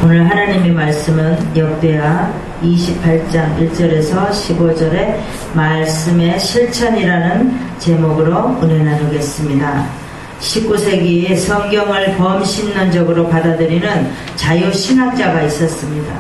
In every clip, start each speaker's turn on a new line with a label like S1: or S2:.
S1: 오늘 하나님의 말씀은 역대하 28장 1절에서 15절의 말씀의 실천이라는 제목으로 은혜 나누겠습니다. 19세기에 성경을 범신론적으로 받아들이는 자유신학자가 있었습니다.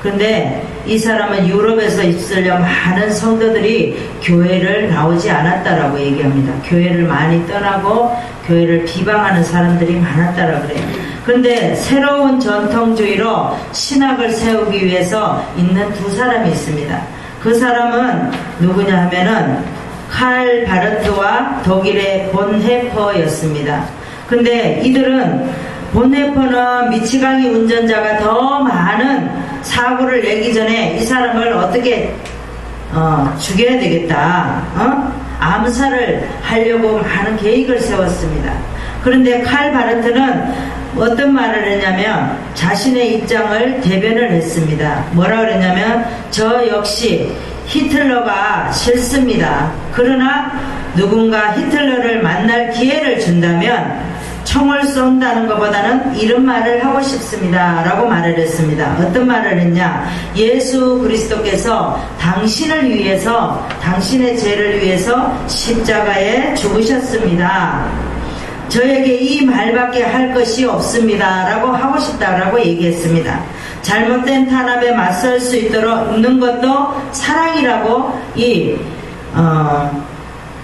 S1: 그런데 이 사람은 유럽에서 있으려 많은 성도들이 교회를 나오지 않았다라고 얘기합니다. 교회를 많이 떠나고 교회를 비방하는 사람들이 많았다라고 그래요. 그런데 새로운 전통주의로 신학을 세우기 위해서 있는 두 사람이 있습니다. 그 사람은 누구냐 하면은 칼 바르트와 독일의 본헤퍼였습니다. 근데 이들은 본헤퍼는 미치광이 운전자가 더 많은 사고를 내기 전에 이 사람을 어떻게 죽여야 되겠다, 암살을 하려고 많은 계획을 세웠습니다. 그런데 칼 바르트는 어떤 말을 했냐면 자신의 입장을 대변을 했습니다. 뭐라 그랬냐면 저 역시 히틀러가 싫습니다. 그러나 누군가 히틀러를 만날 기회를 준다면 총을 쏜다는 것보다는 이런 말을 하고 싶습니다 라고 말을 했습니다. 어떤 말을 했냐, 예수 그리스도께서 당신을 위해서, 당신의 죄를 위해서 십자가에 죽으셨습니다. 저에게 이 말밖에 할 것이 없습니다 라고 하고 싶다라고 얘기했습니다. 잘못된 탄압에 맞설 수 있도록 있는 것도 사랑이라고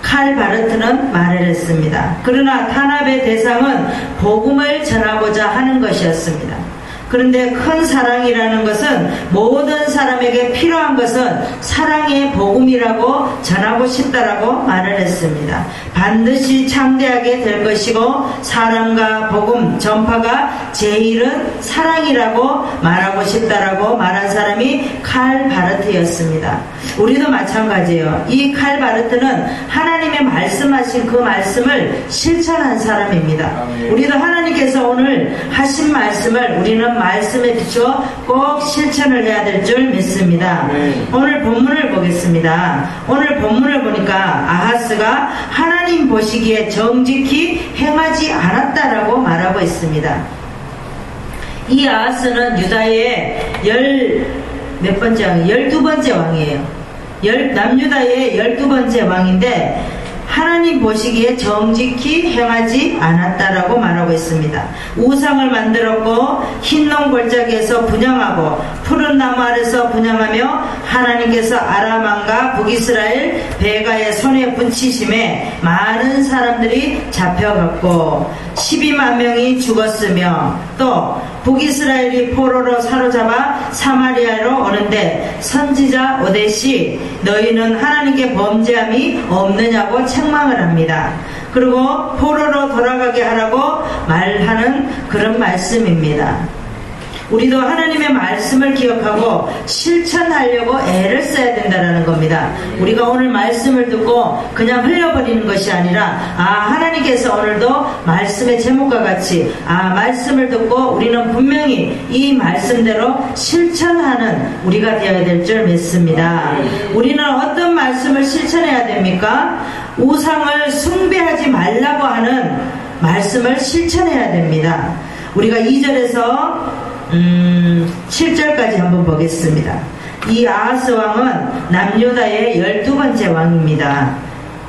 S1: 칼 바르트는 말을 했습니다. 그러나 탄압의 대상은 복음을 전하고자 하는 것이었습니다. 그런데 큰 사랑이라는 것은 모든 사람에게 필요한 것은 사랑의 복음이라고 전하고 싶다라고 말을 했습니다. 반드시 창대하게 될 것이고 사랑과 복음 전파가 제일은 사랑이라고 말하고 싶다라고 말한 사람이 칼 바르트였습니다. 우리도 마찬가지예요. 이 칼 바르트는 하나님의 말씀하신 그 말씀을 실천한 사람입니다. 우리도 하나님께서 오늘 하신 말씀을 우리는 말씀에 비추어 꼭 실천을 해야 될 줄 믿습니다. 오늘 본문을 보겠습니다. 오늘 본문을 보니까 아하스가 하나님 보시기에 정직히 행하지 않았다라고 말하고 있습니다. 이 아하스는 유다의 12번째 왕이에요. 남유다의 12번째 왕인데 하나님 보시기에 정직히 행하지 않았다라고 말하고 있습니다. 우상을 만들었고 흰농 골짜기에서 분향하고 푸른 나무 아래서 분향하며 하나님께서 아람 왕과 북이스라엘 베가의 손에 붙이심에 많은 사람들이 잡혀갔고 12만 명이 죽었으며 또 북이스라엘이 포로로 사로잡아 사마리아로 오는데 선지자 오데시 너희는 하나님께 범죄함이 없느냐고 책망을 합니다. 그리고 포로로 돌아가게 하라고 말하는 그런 말씀입니다. 우리도 하나님의 말씀을 기억하고 실천하려고 애를 써야 된다는 겁니다. 우리가 오늘 말씀을 듣고 그냥 흘려버리는 것이 아니라 하나님께서 오늘도 말씀의 제목과 같이 말씀을 듣고 우리는 분명히 이 말씀대로 실천하는 우리가 되어야 될 줄 믿습니다. 우리는 어떤 말씀을 실천해야 됩니까? 우상을 숭배하지 말라고 하는 말씀을 실천해야 됩니다. 우리가 2절에서 7절까지 한번 보겠습니다. 이 아하스 왕은 남유다의 12번째 왕입니다.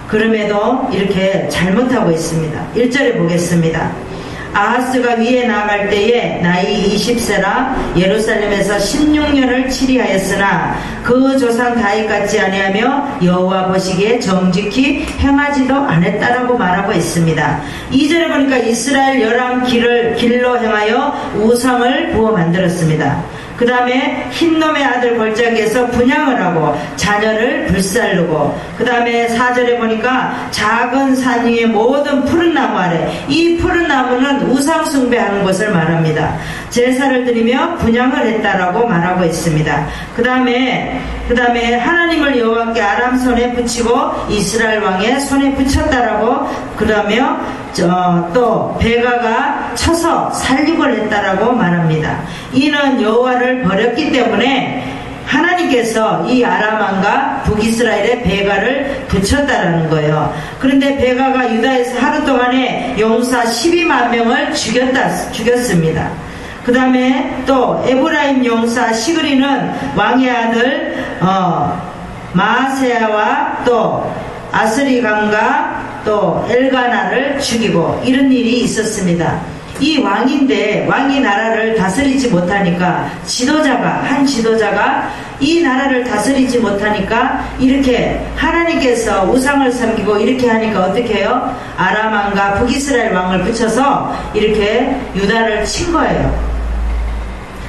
S1: 그럼에도 이렇게 잘못하고 있습니다. 1절에 보겠습니다. 아하스가 위에 나아갈 때에 나이 20세라 예루살렘에서 16년을 치리하였으나 그 조상 다윗 같지 아니하며 여호와 보시기에 정직히 행하지도 않았다라고 말하고 있습니다. 2절에 보니까 이스라엘 열왕 길로 행하여 우상을 부어 만들었습니다. 그 다음에 흰놈의 아들 골짜기에서 분향을 하고 자녀를 불살르고, 그 다음에 4절에 보니까 작은 산 위의 모든 푸른 나무 아래, 이 푸른 나무는 우상 숭배하는 것을 말합니다. 제사를 드리며 분향을 했다라고 말하고 있습니다. 그 다음에 하나님을 여호와께 아람 손에 붙이고 이스라엘 왕의 손에 붙였다라고, 그러며 또 베가가 쳐서 살육을 했다라고 말합니다. 이는 여호와를 버렸기 때문에 하나님께서 이 아람 왕과 북이스라엘의 베가를 붙였다라는 거예요. 그런데 베가가 유다에서 하루 동안에 용사 12만 명을 죽였습니다. 그 다음에 또 에브라임 용사 시그리는 왕의 아들 마아세야와 또 아스리감과 또 엘가나를 죽이고 이런 일이 있었습니다. 이 왕인데 왕이 나라를 다스리지 못하니까 한 지도자가 이 나라를 다스리지 못하니까 이렇게 하나님께서 우상을 섬기고 이렇게 하니까 어떻게 해요? 아람 왕과 북이스라엘 왕을 붙여서 이렇게 유다를 친 거예요.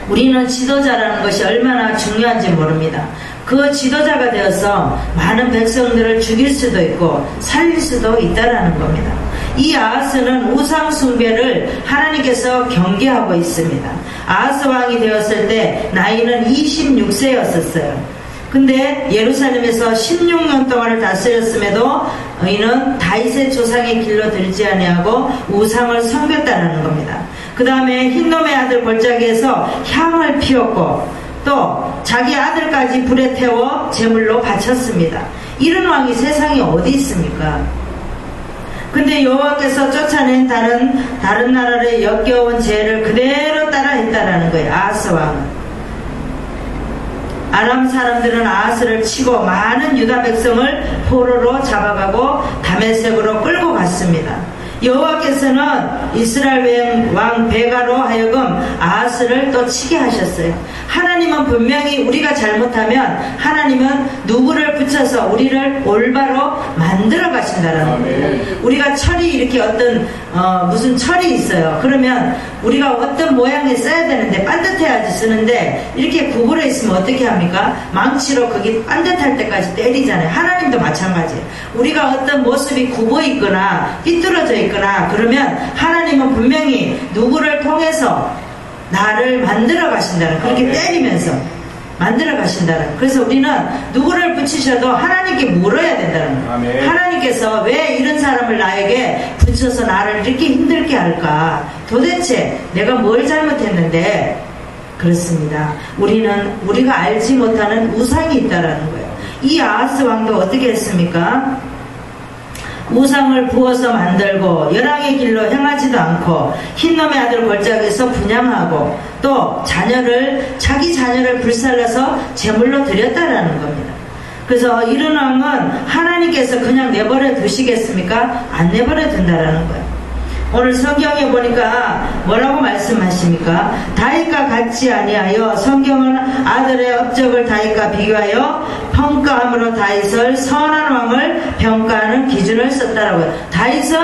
S1: 우리는 지도자라는 것이 얼마나 중요한지 모릅니다. 그 지도자가 되어서 많은 백성들을 죽일 수도 있고 살릴 수도 있다라는 겁니다. 이 아하스는 우상 숭배를 하나님께서 경계하고 있습니다. 아하스 왕이 되었을 때 나이는 26세였었어요. 근데 예루살렘에서 16년 동안을 다스렸음에도 이는 다윗의 조상의 길로 들지 아니하고 우상을 섬겼다는 겁니다. 그 다음에 흰놈의 아들 골짜기에서 향을 피웠고 또 자기 아들까지 불에 태워 제물로 바쳤습니다. 이런 왕이 세상에 어디 있습니까? 근데 여호와께서 쫓아낸 다른 나라의 역겨운 죄를 그대로 따라했다라는 거예요. 아하스 왕은. 아람 사람들은 아하스를 치고 많은 유다 백성을 포로로 잡아가고 다메섹으로 끌고 갔습니다. 여호와께서는 이스라엘 왕 베가로 하여금 아하스를 또 치게 하셨어요. 하나님은 분명히 우리가 잘못하면 하나님은 누구를 붙여서 우리를 올바로 만들어 가신다라는 거예요. 우리가 철이 이렇게 어떤 무슨 철이 있어요. 그러면 우리가 어떤 모양에 써야 되는데 반듯해야지 쓰는데 이렇게 구부러 있으면 어떻게 합니까? 망치로 거기 반듯할 때까지 때리잖아요. 하나님도 마찬가지예요. 우리가 어떤 모습이 굽어 있거나 삐뚤어져 있거나 그러면 하나님은 분명히 누구를 통해서 나를 만들어 가신다는, 그렇게 때리면서 만들어 가신다는. 그래서 우리는 누구를 붙이셔도 하나님께 물어야 된다는 거예요. 하나님께서 왜 이런 사람을 나에게 붙여서 나를 이렇게 힘들게 할까? 도대체 내가 뭘 잘못했는데? 그렇습니다. 우리가 알지 못하는 우상이 있다라는 거예요. 이 아하스 왕도 어떻게 했습니까? 우상을 부어서 만들고 열왕의 길로 행하지도 않고 흰놈의 아들 골짜기에서 분양하고 또 자기 자녀를 불살라서 제물로 드렸다라는 겁니다. 그래서 이런 왕은 하나님께서 그냥 내버려 두시겠습니까? 안 내버려 둔다라는 거예요. 오늘 성경에 보니까 뭐라고 말씀하십니까? 다윗과 같지 아니하여 성경은 아들의 업적을 다윗과 비교하여 평가함으로 다윗을 선한 왕을 평가하는 기준을 썼다라고요. 다윗은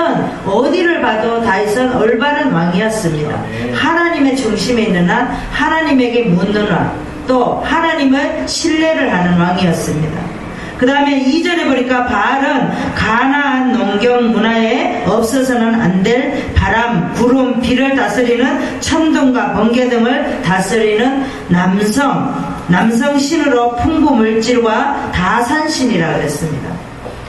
S1: 어디를 봐도 다윗은 올바른 왕이었습니다. 하나님의 중심에 있는 한, 하나님에게 묻는 왕, 또 하나님을 신뢰를 하는 왕이었습니다. 그 다음에 2절에 보니까 바알은 가나안 농경 문화에 없어서는 안 될 바람, 구름, 비를 다스리는 천둥과 번개 등을 다스리는 남성 신으로 풍부 물질과 다산신이라고 그랬습니다.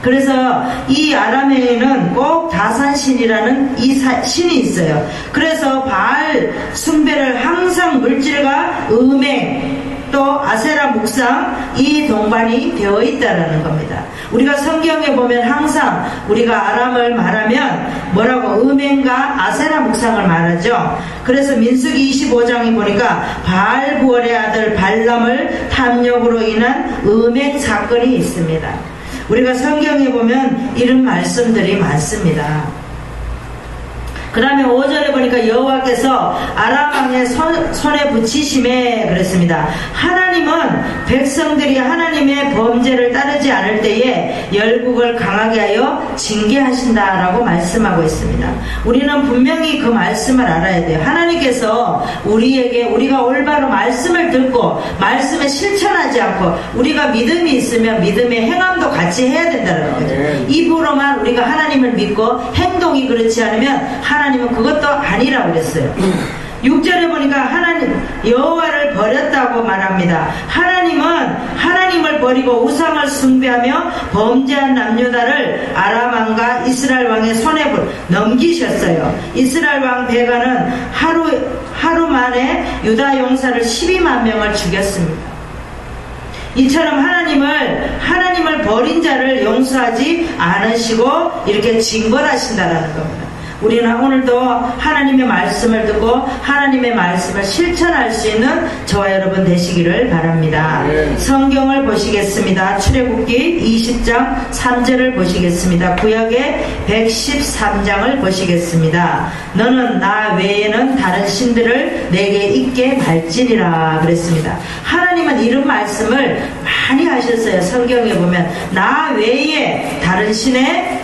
S1: 그래서 이 아람에는 꼭 다산신이라는 이 신이 있어요. 그래서 바알 숭배를 항상 물질과 음행, 또 아세라 묵상, 이 동반이 되어 있다라는 겁니다. 우리가 성경에 보면 항상 우리가 아람을 말하면 뭐라고? 음행과 아세라 묵상을 말하죠. 그래서 민수기 25장에 보니까 바알 부월의 아들 발람을 탐욕으로 인한 음행 사건이 있습니다. 우리가 성경에 보면 이런 말씀들이 많습니다. 그 다음에 5절에 보니까 여호와께서 아람 왕의 손에 붙이심에 그랬습니다. 하나님은 백성들이 하나님의 범죄를 따르지 않을 때에 열국을 강하게 하여 징계하신다라고 말씀하고 있습니다. 우리는 분명히 그 말씀을 알아야 돼요. 하나님께서 우리에게 우리가 올바로 말씀을 듣고 말씀에 실천하지 않고 우리가 믿음이 있으면 믿음의 행함도 같이 해야 된다는 거죠. 입으로만 우리가 하나님을 믿고 행동이 그렇지 않으면 하나님은 그것도 아니라고 그랬어요. 6절에 보니까 여호와를 버렸다고 말합니다. 하나님은 하나님을 버리고 우상을 숭배하며 범죄한 남유다를 아람 왕과 이스라엘 왕의 손에 넘기셨어요. 이스라엘 왕 베가는 하루 만에 유다 용사를 12만 명을 죽였습니다. 이처럼 하나님을 버린 자를 용서하지 않으시고 이렇게 징벌하신다라는 겁니다. 우리는 오늘도 하나님의 말씀을 듣고 하나님의 말씀을 실천할 수 있는 저와 여러분 되시기를 바랍니다. 성경을 보시겠습니다. 출애굽기 20장 3절을 보시겠습니다. 구약의 113장을 보시겠습니다. 너는 나 외에는 다른 신들을 내게 있게 말지니라 그랬습니다. 하나님은 이런 말씀을 많이 하셨어요. 성경에 보면 나 외에 다른 신에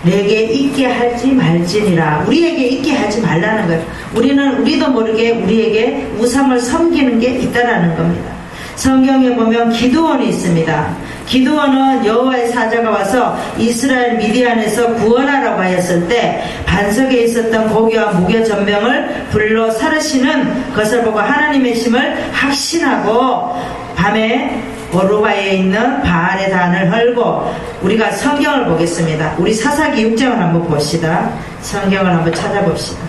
S1: 내게 있게 할지 말지니라. 우리에게 있게 하지 말라는 거예요. 우리도 모르게 우리에게 우상을 섬기는 게 있다라는 겁니다. 성경에 보면 기드온이 있습니다. 기드온은 여호와의 사자가 와서 이스라엘 미디안에서 구원하라고 하였을 때 반석에 있었던 고기와 무교 전병을 불로 사르시는 것을 보고 하나님의 힘을 확신하고 밤에 오르바에 있는 바알의 단을 헐고, 우리가 성경을 보겠습니다. 우리 사사기 6장을 한번 봅시다. 성경을 한번 찾아봅시다.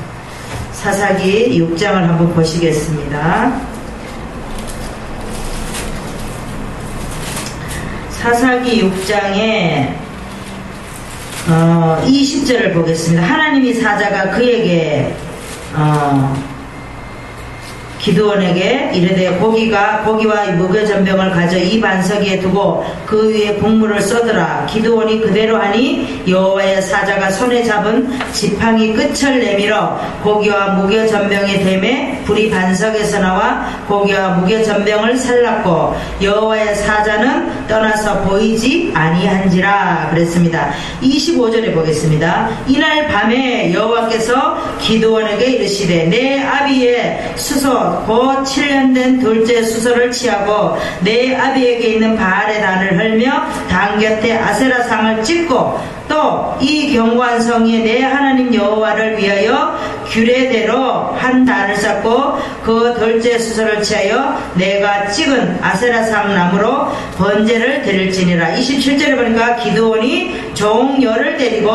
S1: 사사기 6장을 한번 보시겠습니다. 사사기 6장에 20절을 보겠습니다. 하나님이 사자가 그에게 기드온에게 이르되 고기와 무교 전병을 가져 이 반석 위에 두고 그 위에 국물을 쏟으라. 기드온이 그대로 하니 여호와의 사자가 손에 잡은 지팡이 끝을 내밀어 고기와 무교 전병의 댐에 불이 반석에서 나와 고기와 무교 전병을 살랐고 여호와의 사자는 떠나서 보이지 아니한지라 그랬습니다. 25절에 보겠습니다. 이날 밤에 여호와께서 기드온에게 이르시되 내 아비의 수소 곧 7년 된 둘째 수소를 취하고 내 아비에게 있는 바알의 단을 헐며 단 곁에 아세라상을 찍고 또 이 견고한 성에 내 하나님 여호와를 위하여 규례대로 한 단을 쌓고 그 둘째 수소를 취하여 내가 찍은 아세라상 나무로 번제를 드릴지니라. 27절에 보니까 기드온이 종여를 데리고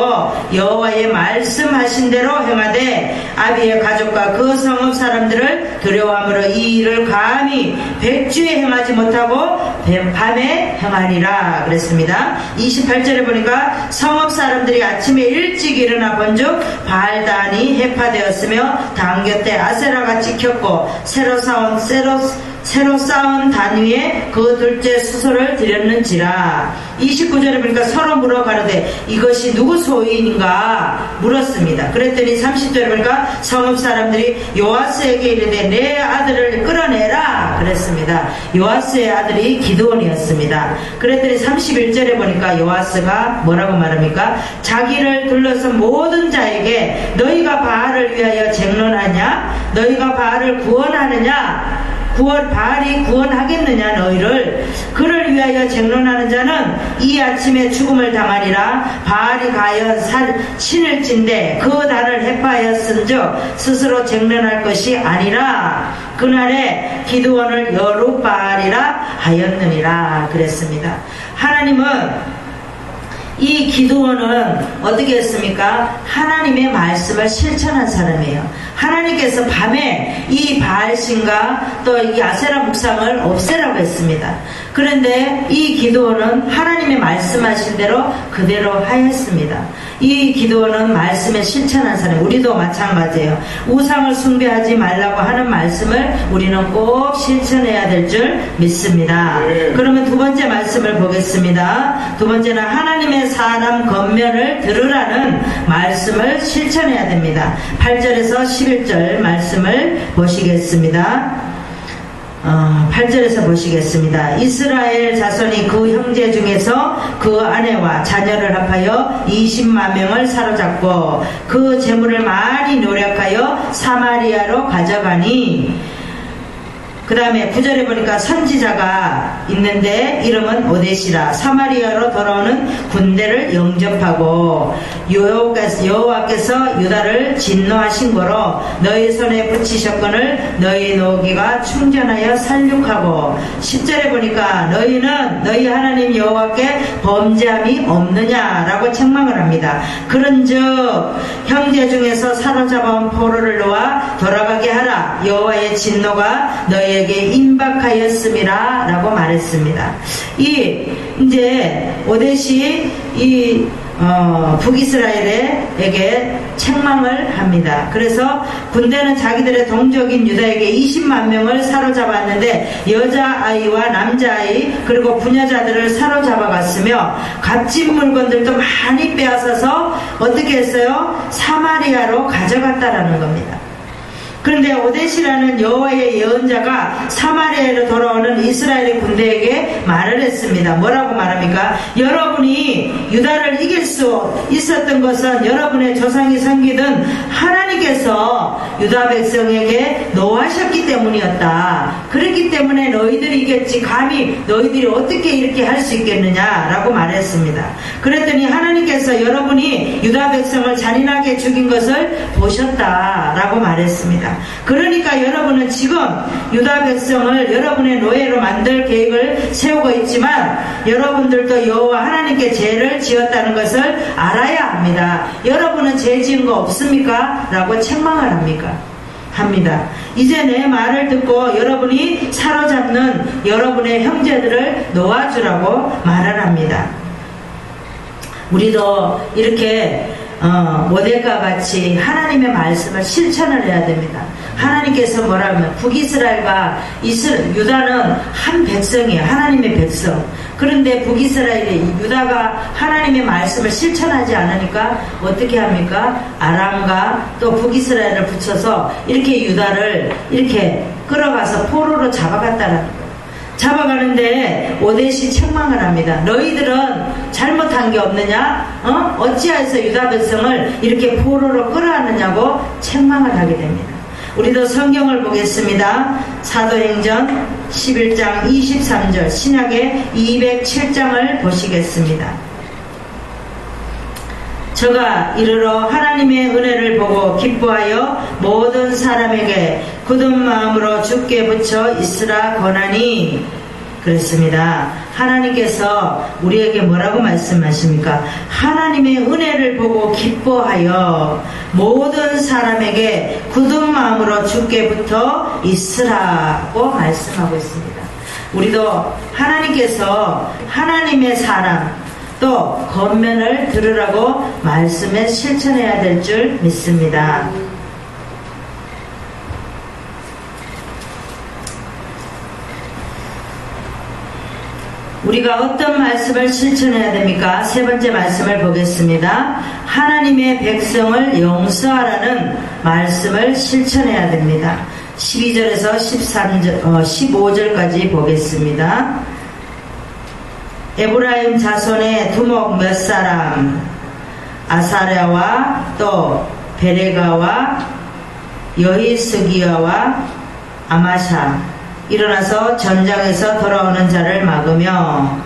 S1: 여호와의 말씀하신 대로 행하되 아비의 가족과 그 성읍 사람들을 두려워함으로 이 일을 감히 백주에 행하지 못하고 밤에 행하니라 그랬습니다. 28절에 보니까 성읍 사람들이 아침에 일찍 일어나 본즉 바알단이 해파되었으며 단 곁에 아세라가 찍혔고 새로 쌓은 단 위에 그 둘째 수소를 드렸는지라. 29절에 보니까 서로 물어 가로되 이것이 누구 소유인가 물었습니다. 그랬더니 30절에 보니까 성읍 사람들이 요아스에게 이르되 내 아들을 끌어내라 그랬습니다. 요아스의 아들이 기드온이었습니다. 그랬더니 31절에 보니까 요아스가 뭐라고 말합니까? 자기를 둘러선 모든 자에게 너희가 바알을 위하여 쟁론하냐? 너희가 바알을 구원하느냐? 바알이 구원하겠느냐 너희를. 그를 위하여 쟁론하는 자는 이 아침에 죽음을 당하리라. 바알이 과연 신을 찐데 그 단을 해파하였은즉 스스로 쟁론할 것이 아니라 그날에 기드온을 여룻바알이라 하였느니라 그랬습니다. 하나님은 이 기드온은 어떻게 했습니까? 하나님의 말씀을 실천한 사람이에요. 하나님께서 밤에 이 바알신과 또 이 아세라 묵상을 없애라고 했습니다. 그런데 이 기드온은 하나님의 말씀하신 대로 그대로 하였습니다. 이 기드온은 말씀에 실천한 사람. 우리도 마찬가지예요. 우상을 숭배하지 말라고 하는 말씀을 우리는 꼭 실천해야 될 줄 믿습니다. 그러면 두 번째 말씀을 보겠습니다. 두 번째는 하나님의 사람 겉면을 들으라는 말씀을 실천해야 됩니다. 8절에서 11절 말씀을 보시겠습니다. 8절에서 보시겠습니다. 이스라엘 자손이 그 형제 중에서 그 아내와 자녀를 합하여 20만 명을 사로잡고 그 재물을 많이 노력하여 사마리아로 가져가니, 그 다음에 9절에 보니까 선지자가 있는데 이름은 오데시라. 사마리아로 돌아오는 군대를 영접하고 여호와께서 유다를 진노하신 거로 너희 손에 붙이셨거늘 너희 노기가 충전하여 살육하고. 10절에 보니까 너희는 너희 하나님 여호와께 범죄함이 없느냐라고 책망을 합니다. 그런즉 형제 중에서 사로잡아온 포로를 놓아 돌아가게 하라. 여호와의 진노가 너희에게 임박하였음이라 라고 말했습니다. 이제 오데시 이 북이스라엘에게 책망을 합니다. 그래서 군대는 자기들의 동족인 유다에게 20만 명을 사로잡았는데 여자아이와 남자아이 그리고 부녀자들을 사로잡아갔으며 값진 물건들도 많이 빼앗아서 어떻게 했어요? 사마리아로 가져갔다라는 겁니다. 그런데 오데시라는 여호와의 예언자가 사마리아로 돌아오는 이스라엘의 군대에게 말을 했습니다. 뭐라고 말합니까? 여러분이 유다를 이길 수 있었던 것은 여러분의 조상이 섬기던 하나님께서 유다 백성에게 노하셨기 때문이었다. 그렇기 때문에 너희들이 이겼지 감히 너희들이 어떻게 이렇게 할 수 있겠느냐라고 말했습니다. 그랬더니 하나님께서 여러분이 유다 백성을 잔인하게 죽인 것을 보셨다라고 말했습니다. 그러니까 여러분은 지금 유다 백성을 여러분의 노예로 만들 계획을 세우고 있지만 여러분들도 여호와 하나님께 죄를 지었다는 것을 알아야 합니다. 여러분은 죄 지은 거 없습니까? 라고 책망을 합니다. 이제 내 말을 듣고 여러분이 사로잡는 여러분의 형제들을 놓아주라고 말을 합니다. 우리도 이렇게 모델과 같이 하나님의 말씀을 실천을 해야 됩니다. 하나님께서 뭐라면 북이스라엘과 유다는 한 백성이에요. 하나님의 백성. 그런데 북이스라엘이 유다가 하나님의 말씀을 실천하지 않으니까 어떻게 합니까? 아람과 또 북이스라엘을 붙여서 이렇게 유다를 이렇게 끌어가서 포로로 잡아갔다라는 거예요. 잡아가는데 오데시 책망을 합니다. 너희들은 잘못한 게 없느냐? 어찌하여서 유다 백성을 이렇게 포로로 끌어왔느냐고 책망을 하게 됩니다. 우리도 성경을 보겠습니다. 사도행전 11장 23절 신약의 207장을 보시겠습니다. 저가 이르러 하나님의 은혜를 보고 기뻐하여 모든 사람에게 굳은 마음으로 주께 붙여 있으라 권하니 그랬습니다. 하나님께서 우리에게 뭐라고 말씀하십니까? 하나님의 은혜를 보고 기뻐하여 모든 사람에게 굳은 마음으로 주께 붙어 있으라고 말씀하고 있습니다. 우리도 하나님께서 하나님의 사람 또 권면을 들으라고 말씀에 실천해야 될 줄 믿습니다. 우리가 어떤 말씀을 실천해야 됩니까? 세 번째 말씀을 보겠습니다. 하나님의 백성을 용서하라는 말씀을 실천해야 됩니다. 12절에서 15절까지 보겠습니다. 에브라임 자손의 두목 몇 사람 아사랴와 또 베레가와 여히스기야와 아마샤 일어나서 전장에서 돌아오는 자를 막으며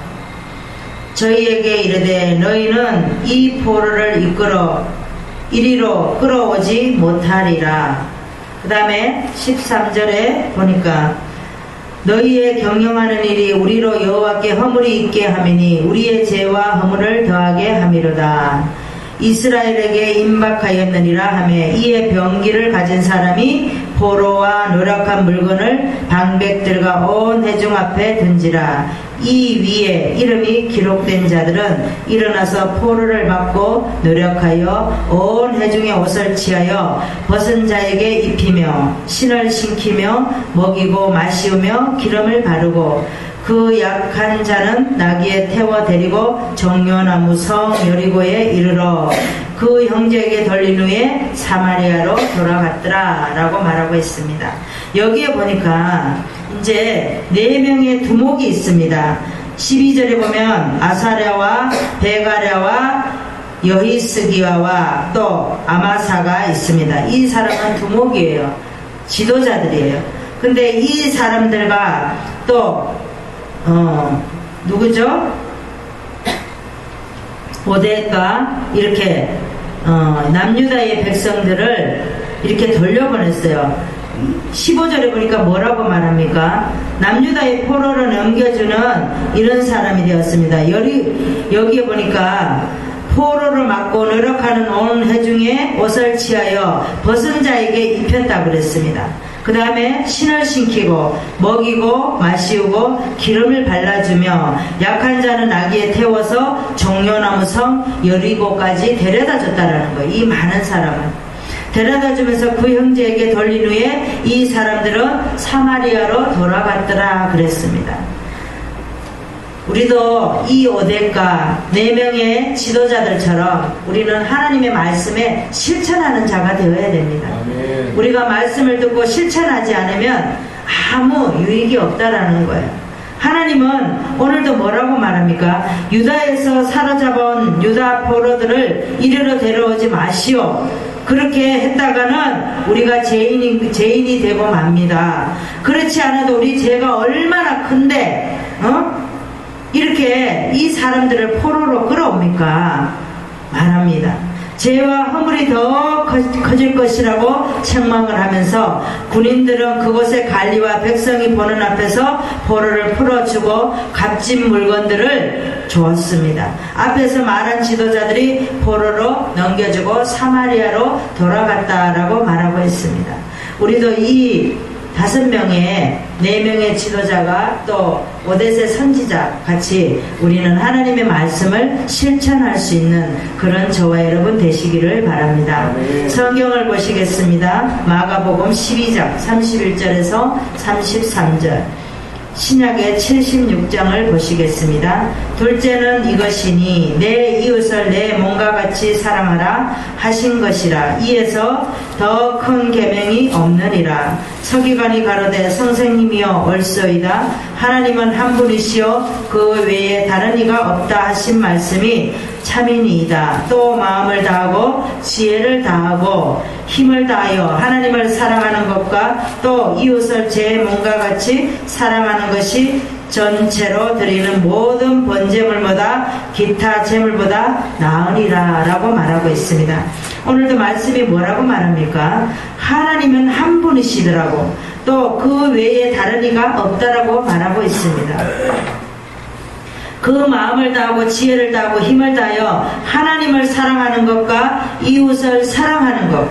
S1: 저희에게 이르되 너희는 이 포로를 이끌어 이리로 끌어오지 못하리라. 그 다음에 13절에 보니까 너희의 경영하는 일이 우리로 여호와께 허물이 있게 하미니 우리의 죄와 허물을 더하게 함이로다. 이스라엘에게 임박하였느니라 하며 이에 병기를 가진 사람이 포로와 노력한 물건을 방백들과 온 회중 앞에 든지라. 이 위에 이름이 기록된 자들은 일어나서 포로를 막고 노력하여 온 회중의 옷을 취하여 벗은 자에게 입히며 신을 신기며 먹이고 마시우며 기름을 바르고 그 약한 자는 나귀에 태워 데리고 정료나무 성 여리고에 이르러 그 형제에게 돌린 후에 사마리아로 돌아갔더라 라고 말하고 있습니다. 여기에 보니까 이제 4명의 두목이 있습니다. 12절에 보면 아사랴와 베가랴와 여히스기야와 또 아마사가 있습니다. 이 사람은 두목이에요. 지도자들이에요. 근데 이 사람들과 또 누구죠? 오데가 이렇게 남유다의 백성들을 이렇게 돌려보냈어요. 15절에 보니까 뭐라고 말합니까? 남유다의 포로로 넘겨주는 이런 사람이 되었습니다. 여기에 보니까 포로를 막고 노력하는 온 회중에 옷을 취하여 벗은 자에게 입혔다고 그랬습니다. 그 다음에 신을 신기고 먹이고 마시우고 기름을 발라주며 약한 자는 아기에 태워서 종려나무 성 여리고까지 데려다 줬다라는 거예요. 이 많은 사람은 데려다 주면서 그 형제에게 돌린 후에 이 사람들은 사마리아로 돌아갔더라 그랬습니다. 우리도 이 오뎃과 4명의 지도자들처럼 우리는 하나님의 말씀에 실천하는 자가 되어야 됩니다. 아멘. 우리가 말씀을 듣고 실천하지 않으면 아무 유익이 없다라는 거예요. 하나님은 오늘도 뭐라고 말합니까? 유다에서 사로잡은 유다 포로들을 이리로 데려오지 마시오. 그렇게 했다가는 우리가 죄인이 되고 맙니다. 그렇지 않아도 우리 죄가 얼마나 큰데 이렇게 이 사람들을 포로로 끌어옵니까? 말합니다. 죄와 허물이 더 커질 것이라고 책망을 하면서 군인들은 그곳의 관리와 백성이 보는 앞에서 포로를 풀어주고 값진 물건들을 주었습니다. 앞에서 말한 지도자들이 포로로 넘겨주고 사마리아로 돌아갔다라고 말하고 있습니다. 우리도 이 5명의 4명의 지도자가 또 오뎃의 선지자 같이 우리는 하나님의 말씀을 실천할 수 있는 그런 저와 여러분 되시기를 바랍니다. 성경을 보시겠습니다. 마가복음 12장 31절에서 33절, 신약의 76장을 보시겠습니다. 둘째는 이것이니 내 이웃을 내 몸과 같이 사랑하라 하신 것이라. 이에서 더 큰 계명이 없느니라. 서기관이 가로되 선생님이여 옳소이다. 하나님은 한 분이시요 그 외에 다른 이가 없다 하신 말씀이 참이니이다. 또 마음을 다하고 지혜를 다하고 힘을 다하여 하나님을 사랑하는 것과 또 이웃을 제 몸과 같이 사랑하는 것이 전체로 드리는 모든 번제물보다 기타 제물보다 나으니라 라고 말하고 있습니다. 오늘도 말씀이 뭐라고 말합니까? 하나님은 한 분이시더라고. 또 그 외에 다른 이가 없다라고 말하고 있습니다. 그 마음을 다하고 지혜를 다하고 힘을 다하여 하나님을 사랑하는 것과 이웃을 사랑하는 것,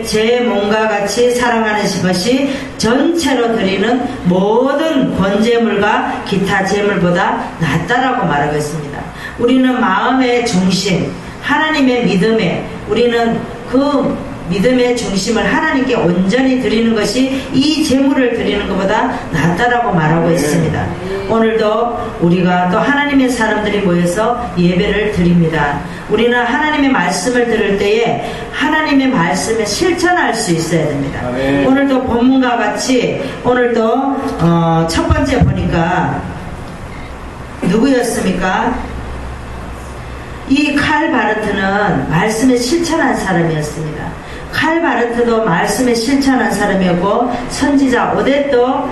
S1: 제 몸과 같이 사랑하는 것이 전체로 드리는 모든 번제물과 기타 제물보다 낫다라고 말하고 있습니다. 우리는 마음의 중심, 하나님의 믿음에 우리는 그 믿음의 중심을 하나님께 온전히 드리는 것이 이 제물을 드리는 것보다 낫다라고 말하고 있습니다. 오늘도 우리가 또 하나님의 사람들이 모여서 예배를 드립니다. 우리는 하나님의 말씀을 들을 때에 하나님의 말씀에 실천할 수 있어야 됩니다. 오늘도 본문과 같이 오늘도 첫 번째 보니까 누구였습니까? 이 칼바르트는 말씀에 실천한 사람이었습니다. 칼바르트도 말씀에 실천한 사람이었고 선지자 오뎃도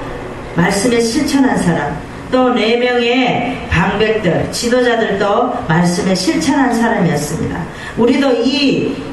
S1: 말씀에 실천한 사람, 또 4명의 방백들, 지도자들도 말씀에 실천한 사람이었습니다. 우리도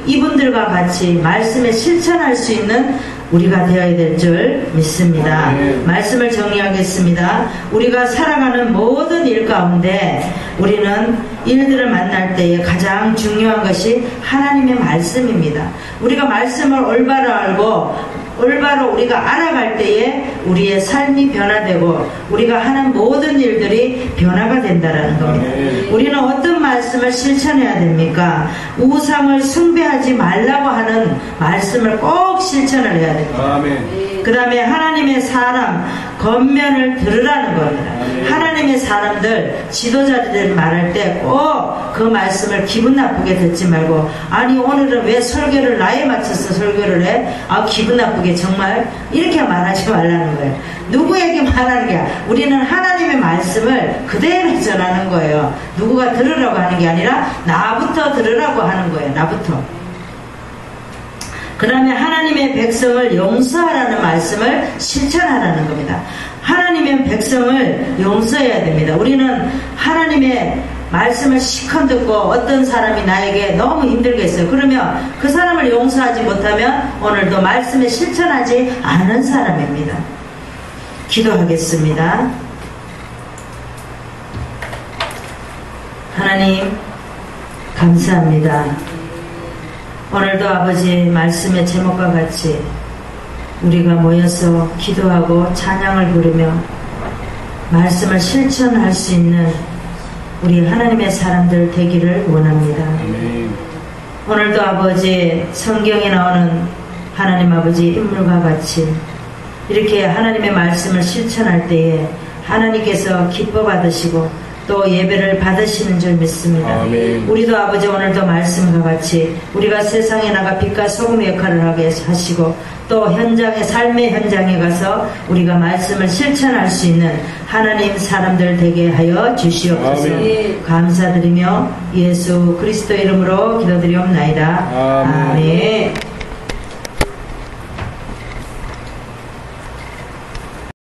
S1: 이분들과 같이 말씀에 실천할 수 있는 우리가 되어야 될 줄 믿습니다. 말씀을 정리하겠습니다. 우리가 살아가는 모든 일 가운데 우리는 일들을 만날 때에 가장 중요한 것이 하나님의 말씀입니다. 우리가 말씀을 올바로 알고 올바로 우리가 알아갈 때에 우리의 삶이 변화되고 우리가 하는 모든 일들이 변화가 된다는 겁니다. 우리는 어떤 말씀을 실천해야 됩니까? 우상을 숭배하지 말라고 하는 말씀을 꼭 실천을 해야 됩니다. 그 다음에 하나님의 사람 겉면을 들으라는 겁니다. 하나님의 사람들 지도자들이 말할 때 꼭 그 말씀을 기분 나쁘게 듣지 말고, 아니 오늘은 왜 설교를 나에 맞춰서 설교를 해? 아 기분 나쁘게 정말 이렇게 말하지 말라는 거예요. 누구에게 말하는 게 아니라 우리는 하나님의 말씀을 그대로 전하는 거예요. 누구가 들으라고 하는 게 아니라 나부터 들으라고 하는 거예요. 나부터. 그 다음에 하나님의 백성을 용서하라는 말씀을 실천하라는 겁니다. 하나님의 백성을 용서해야 됩니다. 우리는 하나님의 말씀을 시컨 듣고 어떤 사람이 나에게 너무 힘들게 했어요. 그러면 그 사람을 용서하지 못하면 오늘도 말씀에 실천하지 않은 사람입니다. 기도하겠습니다. 하나님 감사합니다. 오늘도 아버지 말씀의 제목과 같이 우리가 모여서 기도하고 찬양을 부르며 말씀을 실천할 수 있는 우리 하나님의 사람들 되기를 원합니다. 오늘도 아버지 성경에 나오는 하나님 아버지 인물과 같이 이렇게 하나님의 말씀을 실천할 때에 하나님께서 기뻐 받으시고 또 예배를 받으시는 줄 믿습니다.
S2: 아멘.
S1: 우리도 아버지 오늘도 말씀과 같이 우리가 세상에 나가 빛과 소금의 역할을 하게 하시고 또 현장에 삶의 현장에 가서 우리가 말씀을 실천할 수 있는 하나님 사람들 되게 하여 주시옵소서.
S2: 아멘.
S1: 감사드리며 예수 그리스도 이름으로 기도드리옵나이다.
S2: 아멘.
S1: 아멘.